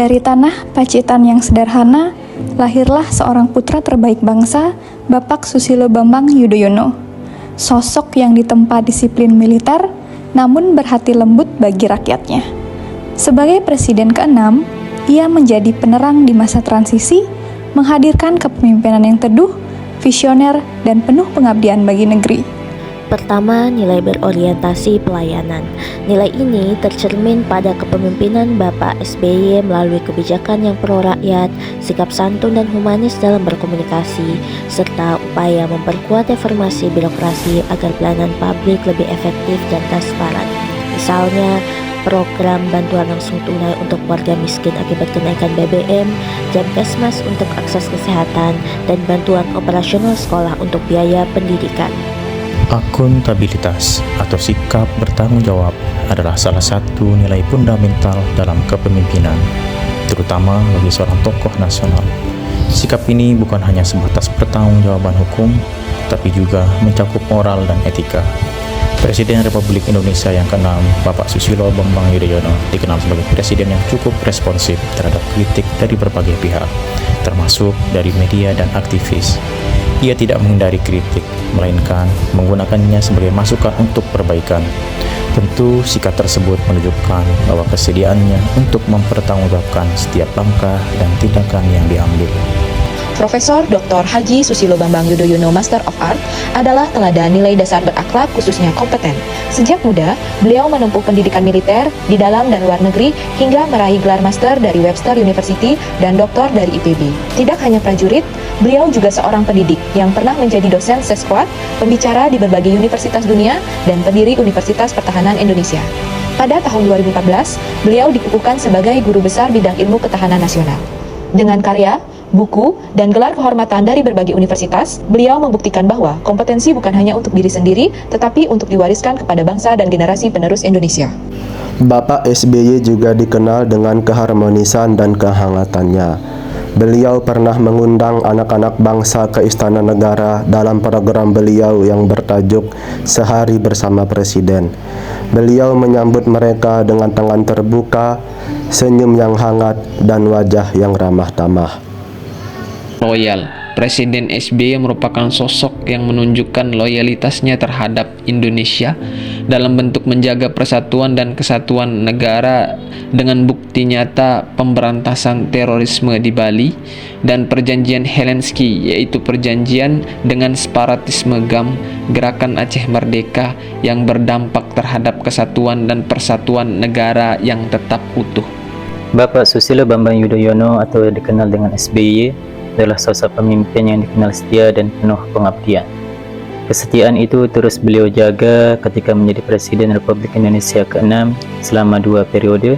Dari tanah Pacitan yang sederhana, lahirlah seorang putra terbaik bangsa, Bapak Susilo Bambang Yudhoyono. Sosok yang ditempa disiplin militer, namun berhati lembut bagi rakyatnya. Sebagai presiden ke-6, ia menjadi penerang di masa transisi, menghadirkan kepemimpinan yang teduh, visioner, dan penuh pengabdian bagi negeri. Pertama, nilai berorientasi pelayanan. Nilai ini tercermin pada kepemimpinan Bapak SBY melalui kebijakan yang pro rakyat, sikap santun dan humanis dalam berkomunikasi, serta upaya memperkuat reformasi birokrasi agar pelayanan publik lebih efektif dan transparan. Misalnya, program bantuan langsung tunai untuk warga miskin akibat kenaikan BBM, Jamkesmas untuk akses kesehatan, dan bantuan operasional sekolah untuk biaya pendidikan. Akuntabilitas atau sikap bertanggung jawab adalah salah satu nilai fundamental dalam kepemimpinan, terutama bagi seorang tokoh nasional. Sikap ini bukan hanya sebatas pertanggungjawaban hukum, tapi juga mencakup moral dan etika. Presiden Republik Indonesia yang ke-6, Bapak Susilo Bambang Yudhoyono, dikenal sebagai presiden yang cukup responsif terhadap kritik dari berbagai pihak, termasuk dari media dan aktivis. Ia tidak menghindari kritik, melainkan menggunakannya sebagai masukan untuk perbaikan. Tentu sikap tersebut menunjukkan bahwa kesediaannya untuk mempertanggungjawabkan setiap langkah dan tindakan yang diambil. Profesor Dr. Haji Susilo Bambang Yudhoyono Master of Art adalah teladan nilai dasar berakhlak khususnya kompeten. Sejak muda, beliau menempuh pendidikan militer di dalam dan luar negeri hingga meraih gelar master dari Webster University dan doktor dari IPB. Tidak hanya prajurit, beliau juga seorang pendidik yang pernah menjadi dosen sesquad, pembicara di berbagai universitas dunia, dan pendiri Universitas Pertahanan Indonesia. Pada tahun 2014, beliau dikukuhkan sebagai guru besar bidang ilmu ketahanan nasional. Dengan karya, buku, dan gelar kehormatan dari berbagai universitas, beliau membuktikan bahwa kompetensi bukan hanya untuk diri sendiri, tetapi untuk diwariskan kepada bangsa dan generasi penerus Indonesia. Bapak SBY juga dikenal dengan keharmonisan dan kehangatannya. Beliau pernah mengundang anak-anak bangsa ke Istana Negara dalam program beliau yang bertajuk Sehari Bersama Presiden. Beliau menyambut mereka dengan tangan terbuka, senyum yang hangat, dan wajah yang ramah tamah. Loyal. Presiden SBY merupakan sosok yang menunjukkan loyalitasnya terhadap Indonesia dalam bentuk menjaga persatuan dan kesatuan negara dengan bukti nyata pemberantasan terorisme di Bali dan perjanjian Helsinki, yaitu perjanjian dengan separatisme GAM, Gerakan Aceh Merdeka, yang berdampak terhadap kesatuan dan persatuan negara yang tetap utuh. Bapak Susilo Bambang Yudhoyono atau dikenal dengan SBY adalah sosok pemimpin yang dikenal setia dan penuh pengabdian. Kesetiaan itu terus beliau jaga ketika menjadi Presiden Republik Indonesia ke-6 selama 2 periode.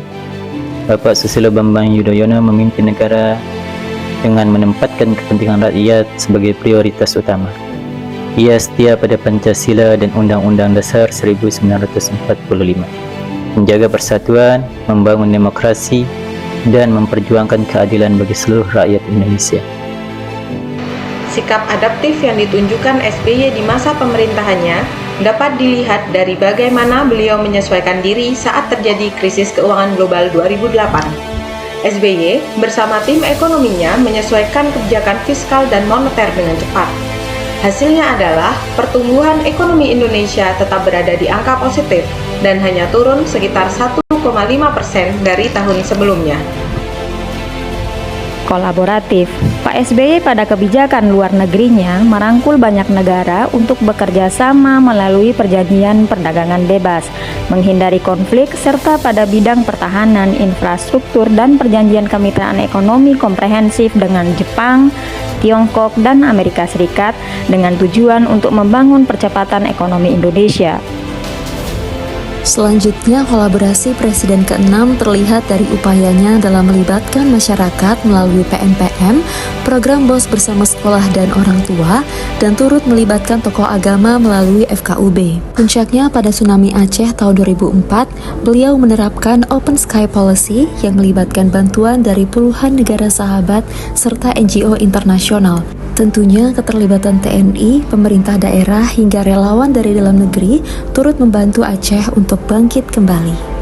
Bapak Susilo Bambang Yudhoyono memimpin negara dengan menempatkan kepentingan rakyat sebagai prioritas utama. Ia setia pada Pancasila dan Undang-Undang Dasar 1945, menjaga persatuan, membangun demokrasi, dan memperjuangkan keadilan bagi seluruh rakyat Indonesia. Sikap adaptif yang ditunjukkan SBY di masa pemerintahannya dapat dilihat dari bagaimana beliau menyesuaikan diri saat terjadi krisis keuangan global 2008. SBY bersama tim ekonominya menyesuaikan kebijakan fiskal dan moneter dengan cepat. Hasilnya adalah pertumbuhan ekonomi Indonesia tetap berada di angka positif dan hanya turun sekitar 1,5% dari tahun sebelumnya. Kolaboratif. Pak SBY pada kebijakan luar negerinya merangkul banyak negara untuk bekerja sama melalui perjanjian perdagangan bebas, menghindari konflik, serta pada bidang pertahanan, infrastruktur, dan perjanjian kemitraan ekonomi komprehensif dengan Jepang, Tiongkok, dan Amerika Serikat dengan tujuan untuk membangun percepatan ekonomi Indonesia. Selanjutnya, kolaborasi Presiden ke-6 terlihat dari upayanya dalam melibatkan masyarakat melalui PNPM, program BOS Bersama Sekolah dan Orang Tua, dan turut melibatkan tokoh agama melalui FKUB. Puncaknya pada tsunami Aceh tahun 2004, beliau menerapkan Open Sky Policy yang melibatkan bantuan dari puluhan negara sahabat serta NGO internasional. Tentunya keterlibatan TNI, pemerintah daerah hingga relawan dari dalam negeri turut membantu Aceh untuk bangkit kembali.